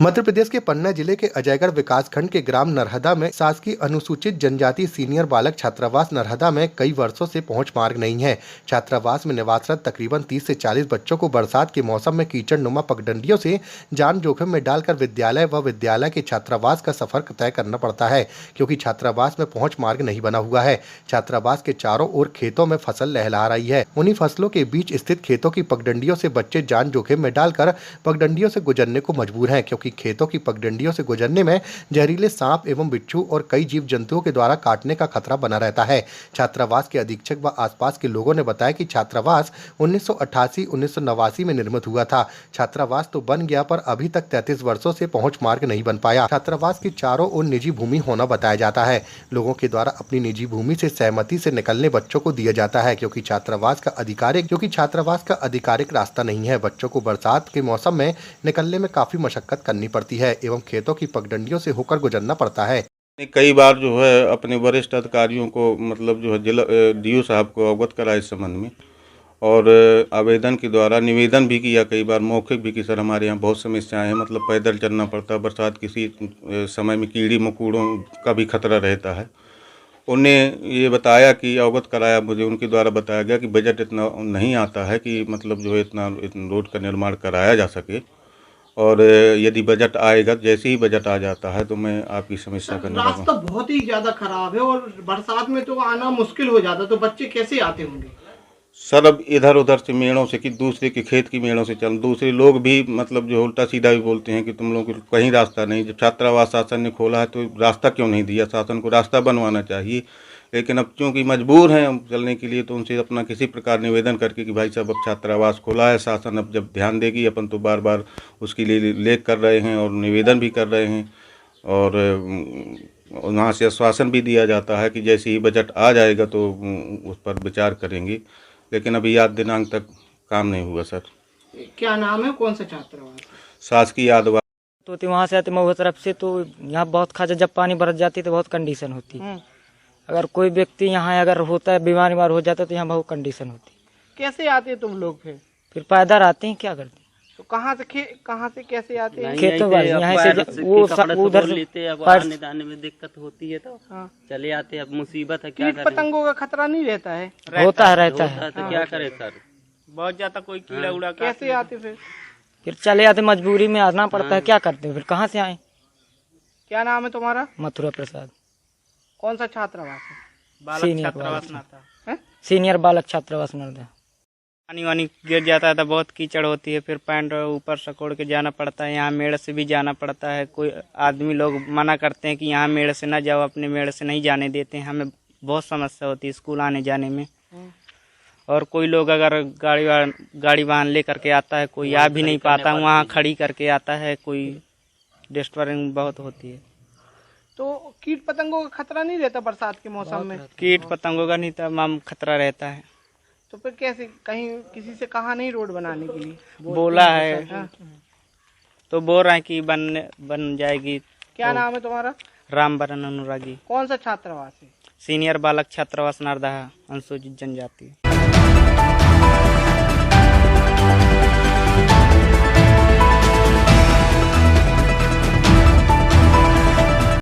मध्य प्रदेश के पन्ना जिले के अजयगढ़ विकासखंड के ग्राम नरहदा में शासकीय अनुसूचित जनजाति सीनियर बालक छात्रावास नरहदा में कई वर्षों से पहुंच मार्ग नहीं है। छात्रावास में निवासरत तकरीबन 30 से 40 बच्चों को बरसात के मौसम में कीचड़ नुमा पगडंडियों से जान जोखिम में डालकर विद्यालय व विद्यालय के छात्रावास का सफर तय करना पड़ता है, क्योंकि छात्रावास में पहुंच मार्ग नहीं बना हुआ है। छात्रावास के चारों ओर खेतों में फसल लहलहा रही है। उन्हीं फसलों के बीच स्थित खेतों की पगडंडियों से बच्चे जान जोखिम में डालकर पगडंडियों से गुजरने को मजबूर हैं, क्योंकि खेतों की पगडंडियों से गुजरने में जहरीले सांप एवं बिच्छू और कई जीव जंतुओं के द्वारा काटने का खतरा बना रहता है। छात्रावास के अधीक्षक व आसपास के लोगों ने बताया कि छात्रावास 1988-1989 में निर्मित हुआ था। छात्रावास तो बन गया, पर अभी तक 33 वर्षों से पहुंच मार्ग नहीं बन पाया। छात्रावास के चारों ओर निजी भूमि होना बताया जाता है। लोगों के द्वारा अपनी निजी भूमि से सहमति से निकलने बच्चों को दिया जाता है, क्योंकि छात्रावास का आधिकारिक रास्ता नहीं है। बच्चों को बरसात के मौसम में निकलने में काफी मशक्कत करनी पड़ती है एवं खेतों की पगडंडियों से होकर गुजरना पड़ता है। कई बार जो है अपने वरिष्ठ अधिकारियों को मतलब जो है जिला डीओ साहब को अवगत करा इस संबंध में, और आवेदन के द्वारा निवेदन भी किया, कई बार मौखिक भी कि सर हमारे यहाँ बहुत समस्याएं हैं, मतलब पैदल चलना पड़ता है, बरसात किसी समय में कीड़ी मकोड़ों का भी खतरा रहता है। उन्हें ये बताया कि अवगत कराया, मुझे उनके द्वारा बताया गया कि बजट इतना नहीं आता है कि मतलब जो है इतना रोड का निर्माण कराया जा सके, और यदि बजट आएगा, जैसे ही बजट आ जाता है तो मैं आपकी समस्या का निवारण। रास्ता बहुत ही ज्यादा खराब है और बरसात में तो आना मुश्किल हो जाता, तो बच्चे कैसे आते होंगे? सर अब इधर उधर से मेड़ों से कि दूसरे के खेत की मेड़ों से चल, दूसरे लोग भी मतलब जो उल्टा सीधा भी बोलते हैं कि तुम लोगों को कहीं रास्ता नहीं। जब छात्रावास शासन ने खोला है तो रास्ता क्यों नहीं दिया? शासन को रास्ता बनवाना चाहिए, लेकिन अब चूँकि मजबूर हैं हम चलने के लिए, तो उनसे अपना किसी प्रकार निवेदन करके कि भाई साहब अब छात्रावास खोला है, शासन अब जब ध्यान देगी, अपन तो बार बार उसके लिए लेख कर रहे हैं और निवेदन भी कर रहे हैं, और वहाँ से आश्वासन भी दिया जाता है कि जैसे ही बजट आ जाएगा तो उस पर विचार करेंगे, लेकिन अभी आज दिनांक तक काम नहीं हुआ। सर क्या नाम है, कौन सा छात्रावास? शासकीय आदिवासी। तो वहाँ से आते महुआ तरफ से, तो यहाँ बहुत खासा जब पानी बरस जाती तो बहुत कंडीशन होती है। अगर कोई व्यक्ति यहाँ अगर होता है बीमार हो जाता है तो यहाँ बहुत कंडीशन होती है। कैसे आते तुम लोग? फिर पैदल आते हैं, क्या करते हैं? तो कहाँ से कैसे आते हैं? खेतों वाले यहाँ से वो उधर लेते हैं, आने जाने में दिक्कत होती है तो चले आते हैं। अब मुसीबत है, क्या कीट पतंगों का खतरा नहीं रहता है? रहता है तो क्या करे सर, बहुत ज्यादा कोई कीड़ा उड़ा। कैसे आते फिर चले आते, मजबूरी में आना पड़ता है, क्या करते हैं? फिर कहाँ से आए? क्या नाम है तुम्हारा? मथुरा प्रसाद। कौन सा छात्रावास है? सीनियर बालक छात्रावास नरहदा। पानी वानी गिर जाता है तो बहुत कीचड़ होती है, फिर पैंट ऊपर सकोड़ के जाना पड़ता है। यहाँ मेड़ से भी जाना पड़ता है। कोई आदमी लोग मना करते हैं कि यहाँ मेड़ से ना जाओ, अपने मेड़ से नहीं जाने देते हैं। हमें बहुत समस्या होती है स्कूल आने जाने में। और कोई लोग अगर गाड़ी वाहन ले करके आता है, कोई आ भी नहीं पाता, वहाँ खड़ी करके आता है, कोई डिस्टर्बिंग बहुत होती है। तो कीट पतंगों का खतरा नहीं रहता बरसात के मौसम में? कीट पतंगों का नहीं तमाम खतरा रहता है। तो फिर कैसे, कहीं किसी से कहा नहीं रोड बनाने के लिए? बोला है तो बोल रहे हैं कि बन जाएगी। क्या नाम है तुम्हारा? रामबरन अनुरागी। कौन सा छात्रावास है? सीनियर बालक छात्रावास नरहदा, अनुसूचित जनजाति।